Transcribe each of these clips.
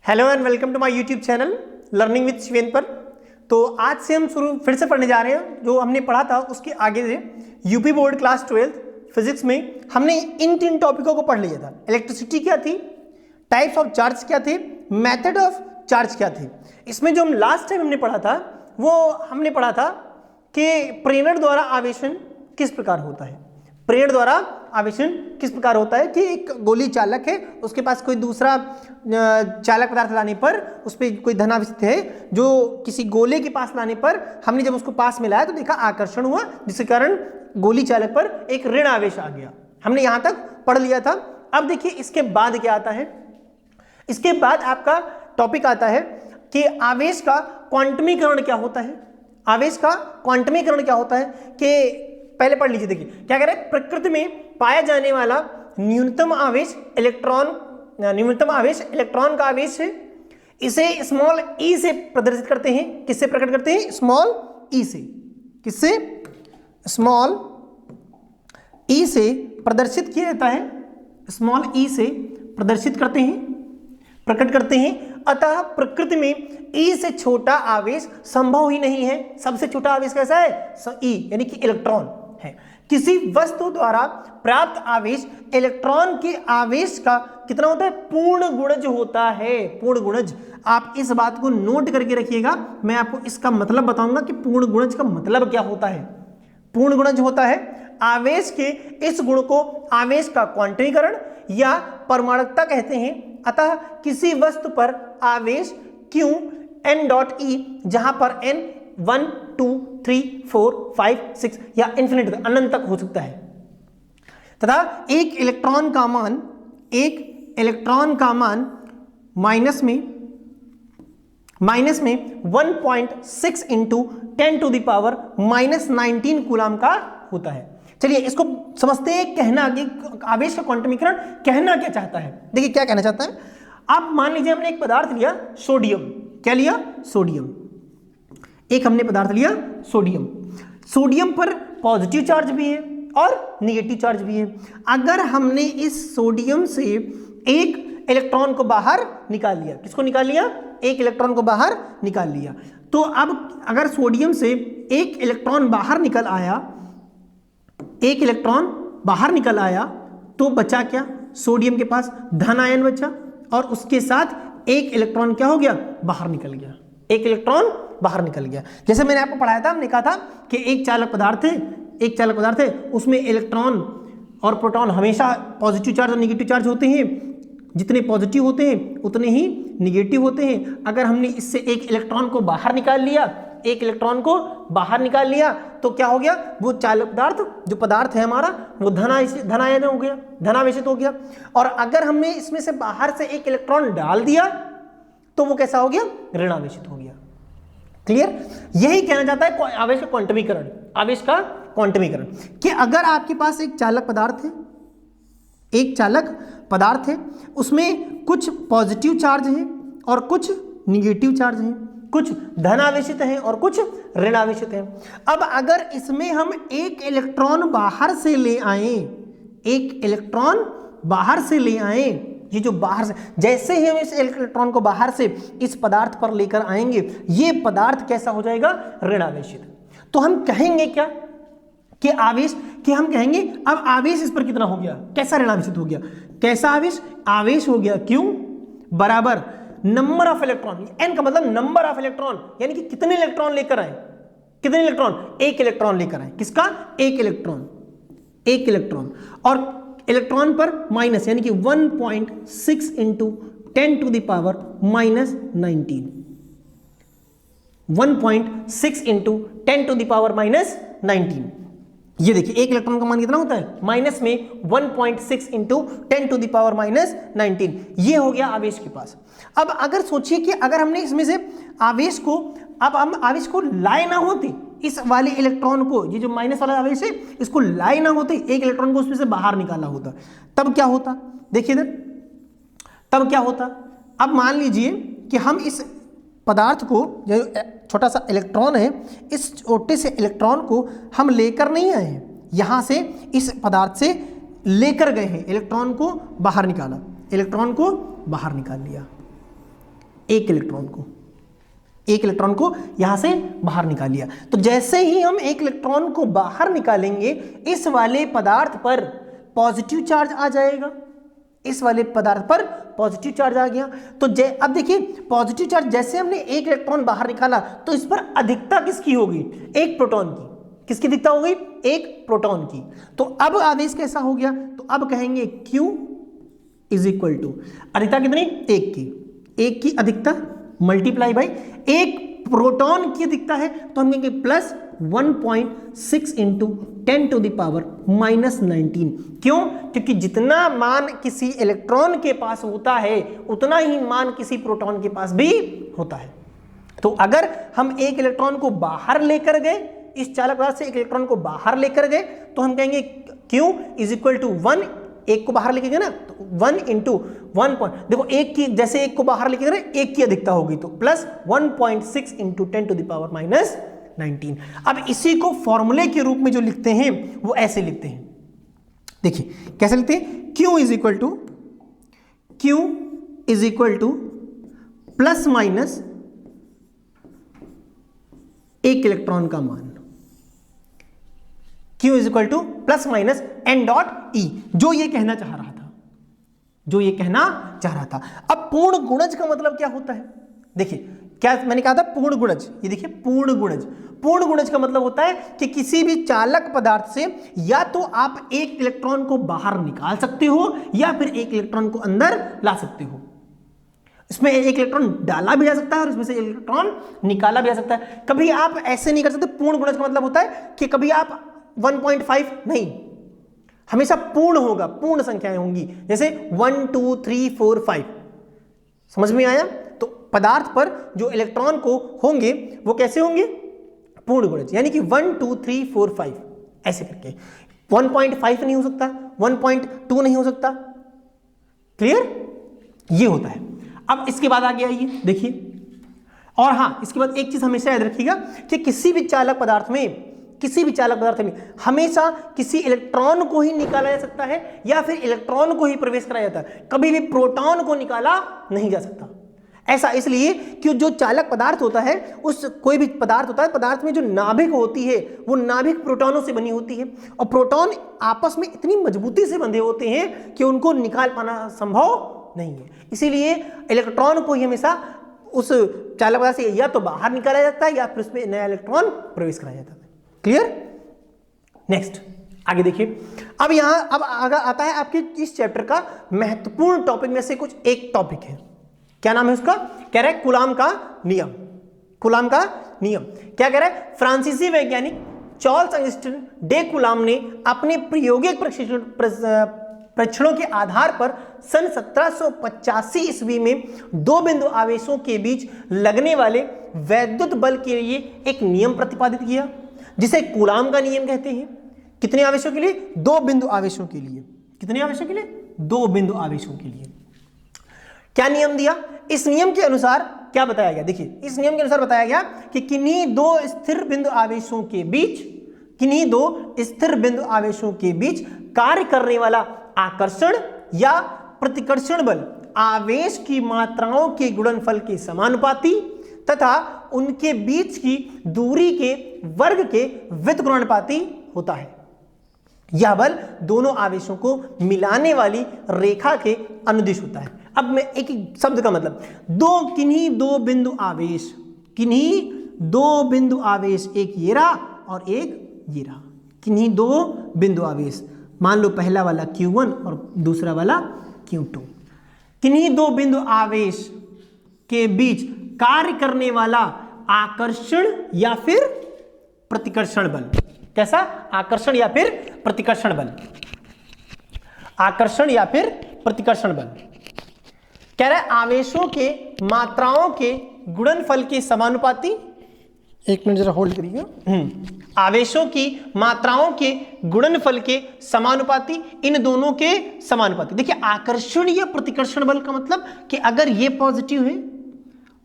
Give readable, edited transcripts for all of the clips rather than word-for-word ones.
Hello and welcome to my YouTube channel learning with Shivendra पर। तो आज से हम फिर से पढ़ने जा रहे हैं जो हमने पढ़ा था उसके आगे से। यूपी बोर्ड क्लास 12 फिजिक्स में हमने इन 3 टॉपिकों को पढ़ लिया था। इलेक्ट्रिसिटी क्या थी, टाइप्स ऑफ चार्ज क्या थे, मेथड ऑफ चार्ज क्या थे। इसमें जो हम लास्ट टाइम हमने पढ़ा था वो हमने पढ़ा था कि प्रेरण द्वारा आवेशन किस प्रकार होता है। प्रेरण द्वारा आवेशन किस प्रकार होता है कि एक गोली चालक है, उसके पास कोई दूसरा चालक पदार्थ लाने पर उस पर कोई धनावेशित है, जो किसी गोले के पास लाने पर हमने जब उसको पास में लाया तो देखा आकर्षण हुआ, जिसके कारण गोली चालक पर एक ऋण आवेश आ गया। हमने यहां तक पढ़ लिया था। अब देखिए इसके बाद क्या आता है। इसके बाद आपका टॉपिक आता है कि आवेश का क्वांटमीकरण क्या होता है। आवेश का क्वांटमीकरण क्या होता है कि पहले पढ़ लीजिए। देखिए क्या कह रहे हैं, प्रकृति में पाया जाने वाला न्यूनतम आवेश इलेक्ट्रॉन का आवेश है। इसे स्मॉल ई से प्रदर्शित करते हैं। किससे प्रकट करते हैं? स्मॉल ई से। किससे? स्मॉल ई से प्रदर्शित किया जाता है। स्मॉल ई से प्रदर्शित करते हैं, प्रकट करते हैं। अतः प्रकृति में ई से छोटा आवेश संभव ही नहीं है। सबसे छोटा आवेश कैसा है? ई यानी कि इलेक्ट्रॉन है। किसी वस्तु द्वारा प्राप्त आवेश इलेक्ट्रॉन के आवेश का कितना होता है? पूर्ण गुणज होता है। पूर्ण गुणज, आप इस बात को नोट करके रखिएगा। मैं आपको इसका मतलब बताऊंगा कि पूर्ण गुणज का मतलब क्या होता है। पूर्ण गुणज होता है आवेश के इस गुण को आवेश का क्वांटमीकरण या परमाणुकता कहते हैं। अतः किसी वस्तु पर आवेश Q n डॉट E, जहां पर n 1 2 3 4 5 6 या इन्फिनिट अनंत तक हो सकता है, तथा एक इलेक्ट्रॉन का मान माइनस में 1.6 into 10 to the power -19 coulomb का होता है। चलिए इसको समझते हैं। कहना कि आवेश का क्वांटमीकरण कहना क्या चाहता है। देखिए क्या कहना चाहता है। आप मान लीजिए हमने एक पदार्थ लिया सोडियम। क्या लिया? सोडियम। एक हमने पदार्थ लिया सोडियम। सोडियम पर पॉजिटिव चार्ज भी है और निगेटिव चार्ज भी है। अगर हमने इस सोडियम से एक इलेक्ट्रॉन को बाहर निकाल लिया, किसको निकाल लिया? एक इलेक्ट्रॉन को बाहर निकाल लिया। तो अब अगर सोडियम से एक इलेक्ट्रॉन बाहर निकल आया, तो बचा क्या? सोडियम के पास धन आयन बचा और उसके साथ एक इलेक्ट्रॉन क्या हो गया? बाहर निकल गया। एक इलेक्ट्रॉन बाहर निकल गया। जैसे मैंने आपको पढ़ाया था, हमने कहा था कि एक चालक पदार्थ है, उसमें इलेक्ट्रॉन और प्रोटॉन हमेशा पॉजिटिव चार्ज और निगेटिव चार्ज होते हैं। जितने पॉजिटिव होते हैं उतने ही निगेटिव होते हैं। अगर हमने इससे एक इलेक्ट्रॉन को बाहर निकाल लिया, तो क्या हो गया? वो चालक पदार्थ, जो पदार्थ है हमारा, वो धनायन हो गया, धनावेशित हो गया। और अगर हमने इसमें से बाहर से एक इलेक्ट्रॉन डाल दिया तो वो कैसा हो गया? ऋणावेशित हो गया। क्लियर? यही कहना चाहता है आवेश का क्वांटमीकरण। आवेश का क्वांटमीकरण कि अगर आपके पास एक चालक पदार्थ है, उसमें कुछ पॉजिटिव चार्ज है और कुछ निगेटिव चार्ज है, कुछ धनावेशित हैं और कुछ ऋणावेशित हैं। अब अगर इसमें हम एक इलेक्ट्रॉन बाहर से ले आए, ये जो बाहर से, जैसे ही हम इस इलेक्ट्रॉन को बाहर से इस पदार्थ पर लेकर आएंगे, ये पदार्थ कैसा हो जाएगा? ऋणावेशित। तो हम कहेंगे क्या कि हम कहेंगे अब आवेश इस पर कितना हो गया? कैसा ऋणावेशित हो गया? कैसा आवेश हो गया? Q बराबर नंबर ऑफ इलेक्ट्रॉन। n का मतलब नंबर ऑफ इलेक्ट्रॉन, यानी कि कितने इलेक्ट्रॉन लेकर आए? एक इलेक्ट्रॉन लेकर आए। किसका? एक इलेक्ट्रॉन। और इलेक्ट्रॉन पर माइनस, यानी कि 1.6 into 10 to the power -19। 1.6 into 10 to the power -19। ये देखिए एक इलेक्ट्रॉन का मान कितना होता है? माइनस में 1.6 इंटू 10 टू द पावर -19। ये हो गया आवेश के पास। अब अगर सोचिए कि अगर हमने इसमें से आवेश को लाए ना होते, इस वाले इलेक्ट्रॉन को, ये जो माइनस वाला आवेश है, इसको लाए ना होते, एक इलेक्ट्रॉन को उसमें से बाहर निकाला होता, तब क्या होता? देखिए इधर, तब क्या होता? अब मान लीजिए कि हम इस पदार्थ को, जो छोटा सा इलेक्ट्रॉन है, इस छोटे से इलेक्ट्रॉन को हम लेकर नहीं आए हैं, यहां से इस पदार्थ से लेकर गए हैं, इलेक्ट्रॉन को बाहर निकाल लिया। एक इलेक्ट्रॉन को यहां से बाहर निकाल लिया। तो जैसे ही हम एक इलेक्ट्रॉन को बाहर निकालेंगे इस वाले पदार्थ पर पॉजिटिव चार्ज आ जाएगा, इस वाले पदार्थ पर पॉजिटिव चार्ज आ गया। तो अब देखिए पॉजिटिव चार्ज जैसे हमने एक इलेक्ट्रॉन बाहर निकाला तो इस पर अधिकता किसकी होगी? एक प्रोटॉन की। किसकी अधिकता हो गई? एक प्रोटॉन की। तो अब आवेश कैसा हो गया? तो अब कहेंगे Q इज इक्वल टू अधिकता कितनी? एक की अधिकता मल्टीप्लाई बाई एक प्रोटॉन की अधिकता है तो हम कहेंगे plus 1.6 into 10 to the power minus 19। क्यों? क्योंकि जितना मान किसी इलेक्ट्रॉन के पास होता है उतना ही मान किसी प्रोटॉन के पास भी होता है। तो अगर हम एक इलेक्ट्रॉन को बाहर लेकर गए, इस चालक पदार्थ से एक इलेक्ट्रॉन को बाहर लेकर गए तो हम कहेंगे Q इज इक्वल टू 1, एक को बाहर लेके गए ना तो 1 इंटू 1 पॉइंट, देखो एक की जैसे एक को बाहर लेके गए एक की अधिकता होगी तो plus 1.6 into 10 to the power minus 19। अब इसी को फॉर्मूले के रूप में जो लिखते हैं वो ऐसे लिखते हैं, देखिए कैसे लिखते हैं? Q is equal two plus minus एक इलेक्ट्रॉन का मान, Q is equal two plus minus n dot E, जो ये कहना चाह रहा था। अब पूर्ण गुणज का मतलब क्या होता है? देखिए क्या मैंने कहा था? पूर्ण गुणज। ये देखिए पूर्ण गुणज का मतलब होता है कि किसी भी चालक पदार्थ से या तो आप एक इलेक्ट्रॉन को बाहर निकाल सकते हो या फिर एक इलेक्ट्रॉन को अंदर ला सकते हो। इसमें एक इलेक्ट्रॉन डाला भी जा सकता है और इसमें से इलेक्ट्रॉन निकाला भी जा सकता है। कभी आप ऐसे नहीं कर सकते। पूर्ण गुणज का मतलब होता है कि कभी आप 1.5 नहीं, हमेशा पूर्ण होगा, पूर्ण संख्याएं होंगी, जैसे 1 2 3 4 5। समझ में आया? तो पदार्थ पर जो इलेक्ट्रॉन को होंगे वो कैसे होंगे? पूर्ण गुणज, यानी कि 1 2 3 4 5 ऐसे करके। 1.5 नहीं हो सकता, 1.2 नहीं हो सकता। क्लियर? ये होता है। अब इसके बाद आगे आइए, देखिए। और हाँ, इसके बाद एक चीज हमेशा याद रखिएगा कि किसी भी चालक पदार्थ में हमेशा किसी इलेक्ट्रॉन को ही निकाला जा सकता है या फिर इलेक्ट्रॉन को ही प्रवेश कराया जाता है, कभी भी प्रोटॉन को निकाला नहीं जा सकता। ऐसा इसलिए कि जो चालक पदार्थ होता है, उस कोई भी पदार्थ होता है, पदार्थ में जो नाभिक होती है वो नाभिक प्रोटॉनों से बनी होती है और प्रोटॉन आपस में इतनी मजबूती से बंधे होते हैं कि उनको निकाल पाना संभव नहीं है। इसीलिए इलेक्ट्रॉन को ही हमेशा उस चालक पदार्थ से या तो बाहर निकाला जाता है या फिर उसमें नया इलेक्ट्रॉन प्रवेश कराया जाता है। क्लियर? नेक्स्ट आगे देखिए। अब आगे आता है आपके इस चैप्टर का महत्वपूर्ण टॉपिक में से कुछ एक टॉपिक है। क्या नाम है उसका? कह रहा है कूलाम का नियम। क्या कह रहा है? फ्रांसीसी वैज्ञानिक चार्ल्स अगस्टिन डे कूलाम ने अपने प्रायोगिक परीक्षणों के आधार पर सन 1785 ईस्वी में दो बिंदु आवेशों के बीच लगने वाले वैद्युत बल के लिए एक नियम प्रतिपादित किया जिसे कूलाम का नियम कहते हैं। कितने आवेशों के लिए? दो बिंदु आवेशों के लिए। कितने आवेशों के लिए? दो बिंदु आवेशों के लिए। क्या नियम दिया? इस नियम के अनुसार क्या बताया गया? देखिए, इस नियम के अनुसार बताया गया कि किन्हीं दो स्थिर बिंदु आवेशों के बीच कार्य करने वाला आकर्षण या प्रतिकर्षण बल आवेश की मात्राओं के गुणनफल के समानुपाती तथा उनके बीच की दूरी के वर्ग के व्युत्क्रमानुपाती होता है। यह बल दोनों आवेशों को मिलाने वाली रेखा के अनुदिश होता है। अब मैं एक शब्द का मतलब, किन्हीं दो बिंदु आवेश, एक ये रहा और एक ये रहा। किन्हीं दो बिंदु आवेश, मान लो पहला वाला Q1 और दूसरा वाला Q2। किन्हीं दो बिंदु आवेश के बीच कार्य करने वाला आकर्षण या फिर प्रतिकर्षण बल। कैसा? आकर्षण या फिर प्रतिकर्षण बल। कह रहा है आवेशों के मात्राओं के गुणनफल के समानुपाती। एक मिनट जरा होल्ड करिए। आवेशों की मात्राओं के गुणनफल के समानुपाती, इन दोनों के समानुपाती। देखिए, आकर्षण या प्रतिकर्षण बल का मतलब कि अगर ये पॉजिटिव है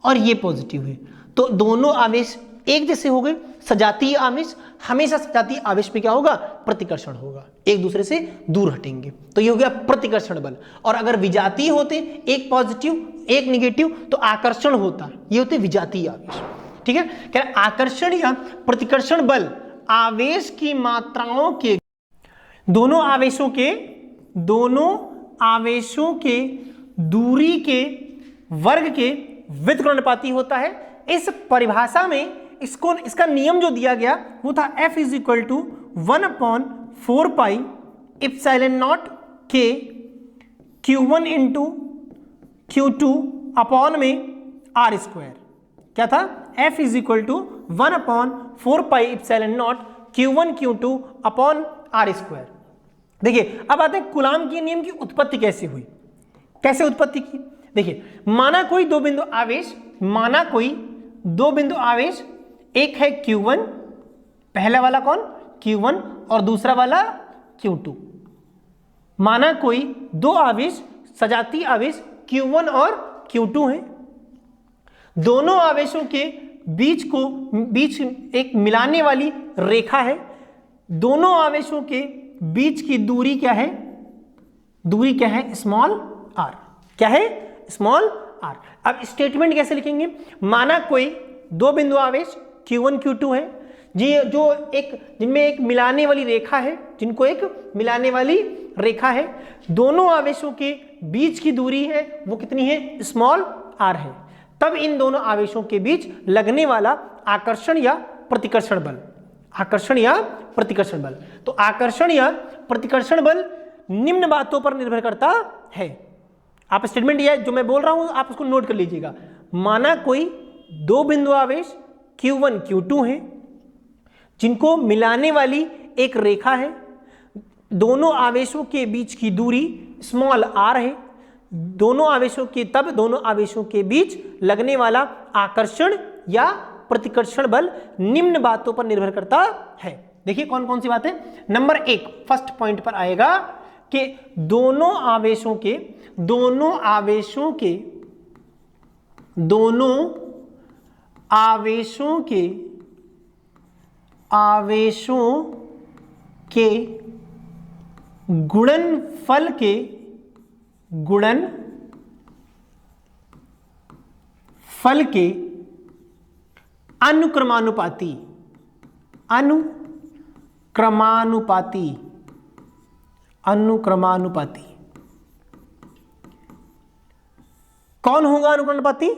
और ये पॉजिटिव है तो दोनों आवेश एक जैसे हो गए सजातीय आवेश, हमेशा सजातीय आवेश में क्या होगा, प्रतिकर्षण होगा, एक दूसरे से दूर हटेंगे, तो ये हो गया प्रतिकर्षण बल। और अगर विजातीय होते, एक पॉजिटिव एक निगेटिव, तो आकर्षण होता, ये होते विजातीय आवेश। ठीक है, कह रहे आकर्षण या प्रतिकर्षण बल आवेश की मात्राओं के, दोनों आवेशों के दूरी के वर्ग के व्युत्क्रमणुपाती होता है। इस परिभाषा में इसका नियम जो दिया गया वो था F is equal to 1/4 pi epsilon not K Q1 into Q2 upon में R स्क्वायर। क्या था, F is equal to 1/4 pi epsilon not Q1 Q2 upon R square. देखिए अब आते हैं कूलाम के नियम की उत्पत्ति कैसे हुई, कैसे उत्पत्ति की। देखिए माना कोई दो बिंदु आवेश, एक है Q1, पहला वाला कौन Q1 और दूसरा वाला Q2। माना कोई दो आवेश, सजातीय आवेश Q1 और Q2 हैं, दोनों आवेशों के बीच एक मिलाने वाली रेखा है, दोनों आवेशों के बीच की दूरी क्या है, स्मॉल r। क्या है, स्मॉल r। अब स्टेटमेंट कैसे लिखेंगे, माना कोई दो बिंदु आवेश Q1 Q2 है जिनमें एक मिलाने वाली रेखा है, दोनों आवेशों के बीच की दूरी है वो कितनी है, स्मॉल r है। तब इन दोनों आवेशों के बीच लगने वाला आकर्षण या प्रतिकर्षण बल, तो आकर्षण या प्रतिकर्षण बल निम्न बातों पर निर्भर करता है। आप स्टेटमेंट यह जो मैं बोल रहा हूं आप उसको नोट कर लीजिएगा। माना कोई दो बिंदु आवेश Q1 Q2 हैं जिनको मिलाने वाली एक रेखा है, दोनों आवेशों के बीच की दूरी स्मॉल r है, दोनों आवेशों के बीच लगने वाला आकर्षण या प्रतिकर्षण बल निम्न बातों पर निर्भर करता है। देखिए कौन कौन सी बातें। नंबर 1 फर्स्ट पॉइंट पर आएगा कि दोनों आवेशों के गुणनफल के अनुक्रमानुपाती कौन होगा अनुक्रमानुपाती,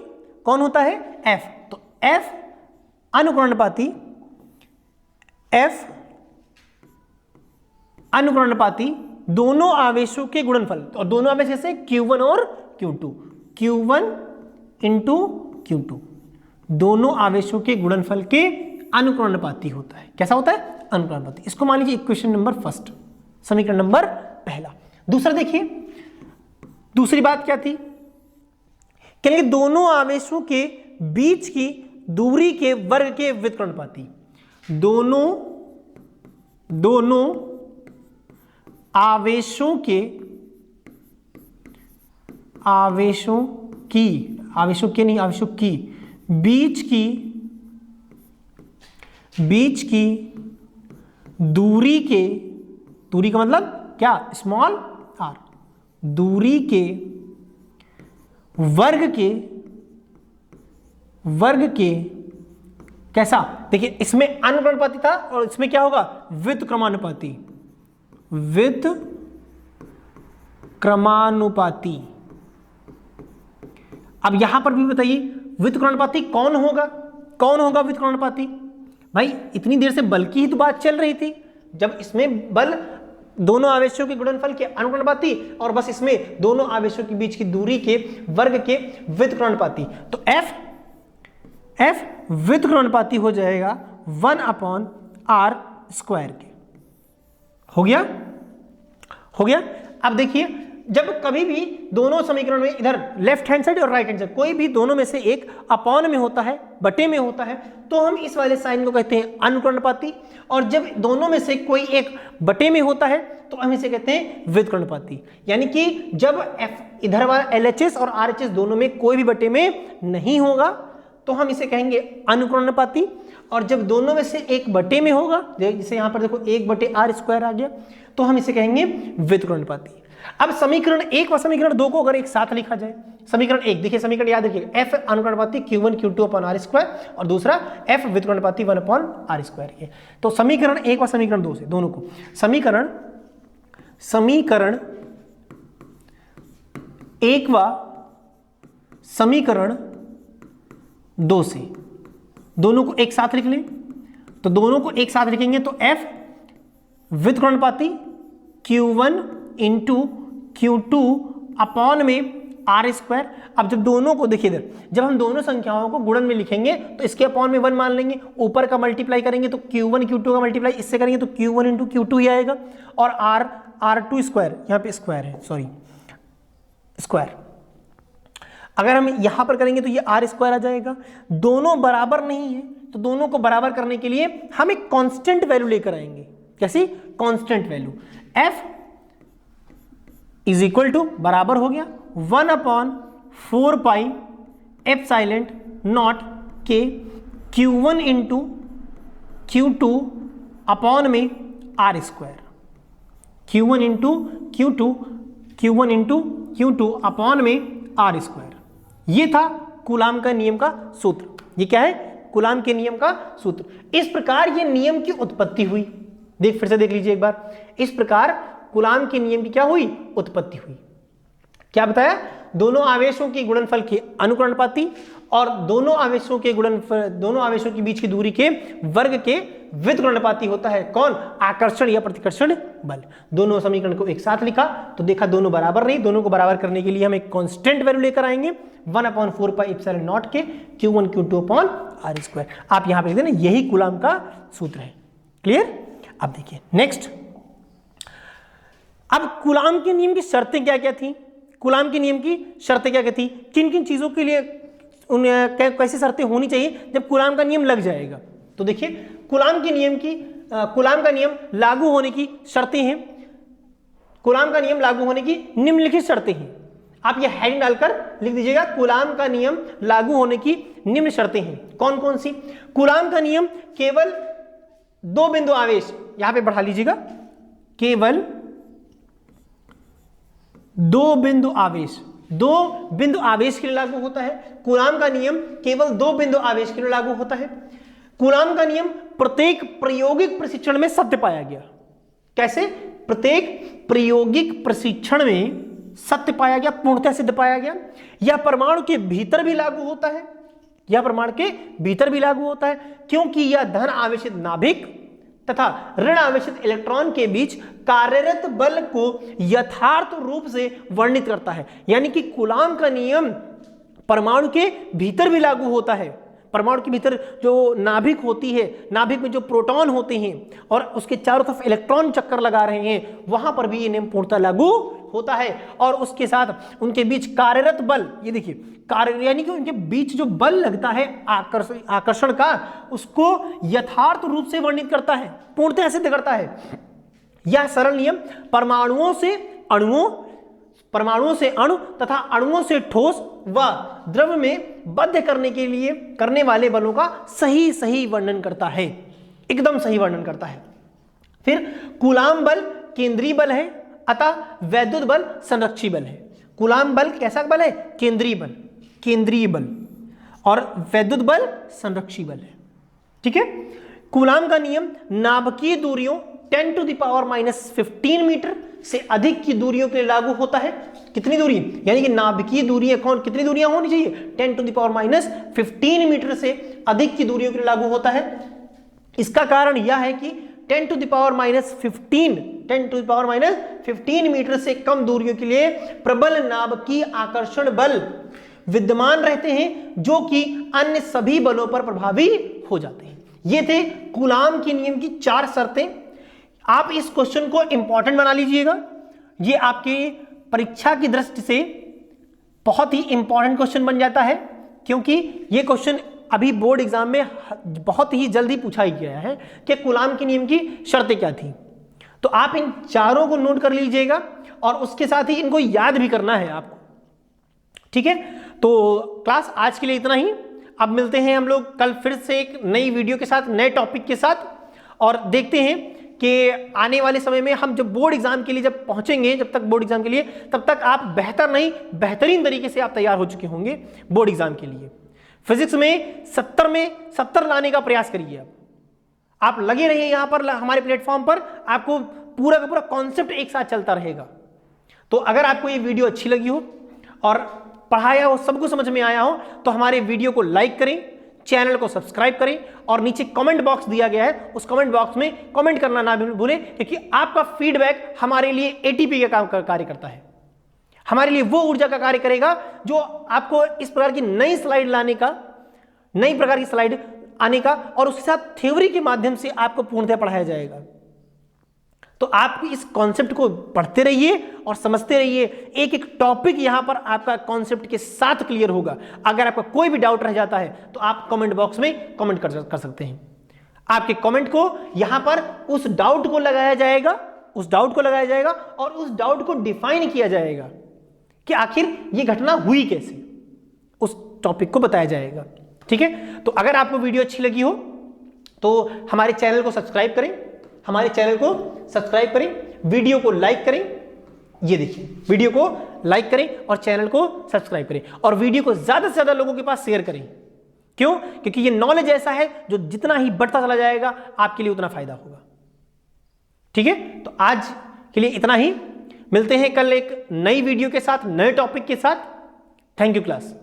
कौन होता है, F। तो F अनुक्रमानुपाती दोनों आवेशों के गुणनफल, और दोनों आवेश जैसे Q1 और Q1 इंटू Q2, दोनों आवेशों के गुणनफल के अनुक्रमानुपाती होता है। कैसा होता है, अनुक्रमानुपाती। इसको मान लीजिए इक्वेशन नंबर फर्स्ट, समीकरण नंबर पहला। दूसरा देखिए, दूसरी बात क्या थी, कहेंगे दोनों आवेशों के बीच की दूरी के वर्ग के व्युत्क्रमानुपाती, दोनों आवेशों की बीच की दूरी का मतलब क्या, स्मॉल r, दूरी के वर्ग के कैसा। देखिए इसमें अनुक्रमानुपाती था और इसमें क्या होगा, व्युत्क्रमानुपाती। अब यहां पर भी बताइए व्युत्क्रमानुपाती कौन होगा व्युत्क्रमानुपाती। भाई इतनी देर से बल की ही तो बात चल रही थी, जब इसमें बल दोनों आवेशों के गुणनफल के अनुक्रमानुपाती और बस इसमें दोनों आवेशों के बीच की दूरी के वर्ग के व्युत्क्रमानुपाती, तो F व्युत्क्रमानुपाती हो जाएगा 1/r स्क्वायर के। हो गया। अब देखिए जब कभी भी दोनों समीकरण में इधर लेफ्ट हैंड साइड और राइट हैंड साइड कोई भी दोनों में से एक अपॉन में होता है, बटे में होता है, तो हम इस वाले साइन को कहते हैं अनुक्रमानुपाती, और जब दोनों में से कोई एक बटे में होता है तो हम इसे कहते हैं व्युत्क्रमानुपाती। यानी कि जब F इधर वाला LHS और RHS दोनों में कोई भी बटे में नहीं होगा तो हम इसे कहेंगे अनुक्रमानुपाती, और जब दोनों में से एक बटे में होगा, जैसे यहां पर देखो 1/r² आ गया, तो हम इसे कहेंगे व्युत्क्रमानुपाती। अब समीकरण 1 और समीकरण 2 को अगर एक साथ लिखा जाए, समीकरण 1 देखिए, समीकरण याद रखिएगा, f अनुक्रमानुपाती Q1 Q2/r² और दूसरा f व्युत्क्रमानुपाती 1/r²। तो समीकरण 1 और समीकरण 2 से दोनों को समीकरण 1 व समीकरण 2 से दोनों को एक साथ लिख लें। तो दोनों को एक साथ लिखेंगे तो f व्युत्क्रमानुपाती Q1 into Q2 upon में r²। अब जब दोनों को देखिए इधर, जब हम दोनों संख्याओं को गुणन में लिखेंगे तो इसके अपॉन में 1 मान लेंगे, ऊपर का मल्टीप्लाई करेंगे तो Q1 Q2 का मल्टीप्लाई इससे करेंगे तो Q1 इंटू Q2 ही आएगा, और r2², यहाँ पे स्क्वायर है, सॉरी स्क्वायर, अगर हम यहां पर करेंगे तो ये r² आ जाएगा। दोनों बराबर नहीं है तो दोनों को बराबर करने के लिए हम एक कांस्टेंट वैल्यू लेकर आएंगे। कैसी constant value? f is equal to बराबर हो गया 1/4 एप्सिलॉन नॉट के Q1 इंटू Q2 अपॉन में r²। Q1 into Q2 upon में r²। ये था कूलाम का नियम का सूत्र। ये क्या है? कूलाम के नियम का सूत्र। इस प्रकार ये नियम की उत्पत्ति हुई। फिर से देख लीजिए एक बार। इस प्रकार कूलाम के नियम की क्या हुई? उत्पत्ति हुई। क्या बताया? दोनों आवेशों के गुणनफल के अनुक्रमानुपाती और दोनों आवेशों के बीच की दूरी के वर्ग के व्युत्क्रमानुपाती होता है। कौन? आकर्षण या प्रतिकर्षण बल। दोनों समीकरण को एक साथ लिखा तो देखा दोनों बराबर नहीं। दोनों को बराबर करने के लिए हम एक कांस्टेंट वैल्यू लेकर आएंगे 1/4 एप्सिलॉन नॉट के Q1 Q2 अपॉन r²। आप यहां पर लिख देना, यही कूलाम का सूत्र है। क्लियर? अब देखिए नेक्स्ट। अब कूलाम के नियम की शर्तें क्या क्या थी? कूलाम के नियम की शर्तें क्या क्या थी? किन किन चीजों के लिए कैसी शर्तें होनी चाहिए जब कूलाम का नियम लग जाएगा? तो देखिए कूलाम का नियम लागू होने की शर्तें हैं। कूलाम का नियम लागू होने की निम्नलिखित शर्तें हैं। आप ये हेडिंग डालकर लिख दीजिएगा, कूलाम का नियम लागू होने की निम्न शर्तें हैं। कौन कौन सी? कूलाम का नियम केवल 2 बिंदु आवेश, यहां पे बढ़ा लीजिएगा, केवल 2 बिंदु आवेश के लिए लागू होता है। कूलाम का नियम केवल 2 बिंदु आवेश के लिए लागू होता है। कूलाम का नियम प्रत्येक प्रायोगिक प्रशिक्षण में सत्य पाया गया। कैसे? प्रत्येक प्रायोगिक प्रशिक्षण में सत्य पाया गया, पूर्णतः सिद्ध पाया गया। यह परमाणु के भीतर भी लागू होता है, क्योंकि यह धन आवेशित नाभिक तथा ऋण आवेशित इलेक्ट्रॉन के बीच कार्यरत बल को यथार्थ रूप से वर्णित करता है। यानी कि कूलाम का नियम परमाणु के भीतर भी लागू होता है। परमाणु के भीतर जो नाभिक होती है, नाभिक में जो प्रोटॉन होते हैं और उसके चारों तरफ इलेक्ट्रॉन चक्कर लगा रहे हैं, वहां पर भी ये नियम पूर्णतः लागू होता है। और उसके साथ उनके बीच कार्यरत बल, ये देखिए यानी कि उनके बीच जो बल लगता है आकर्षण का, उसको यथार्थ रूप से वर्णित करता है, पूर्णतः सिद्ध करता है। यह सरल नियम परमाणुओं से अणु तथा अणुओं से ठोस व द्रव में बद्ध करने वाले बलों का सही वर्णन करता है, एकदम सही वर्णन करता है। फिर कूलाम बल केंद्रीय बल है, अतः वैद्युत बल संरक्षी बल है। कूलाम बल कैसा बल है? केंद्रीय बल, और वैद्युत बल संरक्षी बल है। ठीक है। कूलाम का नियम नाभिकीय दूरियों 10⁻⁻15 मीटर से अधिक की दूरियों के लिए लागू होता है। कितनी दूरी? यानी कि नाभिकीय दूरियां कितनी दूरियां होनी चाहिए? 10⁻15 मीटर से अधिक की दूरियों के लिए लागू होता है। इसका कारण यह है कि 10⁻15 मीटर से कम दूरियों के लिए प्रबल नाभिकीय आकर्षण बल विद्यमान रहते हैं, जो कि अन्य सभी बलों पर प्रभावी हो जाते हैं। ये थे कूलाम के नियम की 4 शर्तें। आप इस क्वेश्चन को इंपॉर्टेंट बना लीजिएगा। ये आपके परीक्षा की दृष्टि से बहुत ही इंपॉर्टेंट क्वेश्चन बन जाता है, क्योंकि ये क्वेश्चन अभी बोर्ड एग्जाम में बहुत ही जल्दी पूछा ही गया है कि कूलाम के नियम की शर्तें क्या थी। तो आप इन चारों को नोट कर लीजिएगा और उसके साथ ही इनको याद भी करना है आपको। ठीक है। तो क्लास आज के लिए इतना ही। अब मिलते हैं हम लोग कल फिर से एक नई वीडियो के साथ, नए टॉपिक के साथ, और देखते हैं कि आने वाले समय में हम जब बोर्ड एग्जाम के लिए जब पहुंचेंगे, जब तक बोर्ड एग्जाम के लिए, तब तक आप बेहतर नहीं बेहतरीन तरीके से आप तैयार हो चुके होंगे बोर्ड एग्जाम के लिए। फिजिक्स में 70 लाने का प्रयास करिए। आप लगे रहिए यहां पर हमारे प्लेटफॉर्म पर, आपको पूरा का पूरा कॉन्सेप्ट एक साथ चलता रहेगा। तो अगर आपको ये वीडियो अच्छी लगी हो और पढ़ाया हो, सबको समझ में आया हो, तो हमारे वीडियो को लाइक करें, चैनल को सब्सक्राइब करें, और नीचे कमेंट बॉक्स दिया गया है, उस कमेंट बॉक्स में कमेंट करना ना भूलें, क्योंकि आपका फीडबैक हमारे लिए एटीपी का काम कार्य करता है, हमारे लिए वो ऊर्जा का कार्य करेगा जो आपको इस प्रकार की नई स्लाइड लाने का, नई प्रकार की स्लाइड आने का, और उसके साथ थ्योरी के माध्यम से आपको पूर्णतः पढ़ाया जाएगा। तो आप इस कॉन्सेप्ट को पढ़ते रहिए और समझते रहिए। एक एक टॉपिक यहां पर आपका कॉन्सेप्ट के साथ क्लियर होगा। अगर आपका कोई भी डाउट रह जाता है तो आप कमेंट बॉक्स में कमेंट कर सकते हैं। आपके कमेंट को यहां पर उस डाउट को लगाया जाएगा, और उस डाउट को डिफाइन किया जाएगा कि आखिर ये घटना हुई कैसे, उस टॉपिक को बताया जाएगा। ठीक है, तो अगर आपको वीडियो अच्छी लगी हो तो हमारे चैनल को सब्सक्राइब करें, वीडियो को लाइक करें। ये देखिए, वीडियो को लाइक करें और चैनल को सब्सक्राइब करें, और वीडियो को ज्यादा से ज्यादा लोगों के पास शेयर करें। क्यों? क्योंकि ये नॉलेज ऐसा है जो जितना ही बढ़ता चला जाएगा आपके लिए उतना फायदा होगा। ठीक है, तो आज के लिए इतना ही। मिलते हैं कल एक नई वीडियो के साथ, नए टॉपिक के साथ। Thank you class.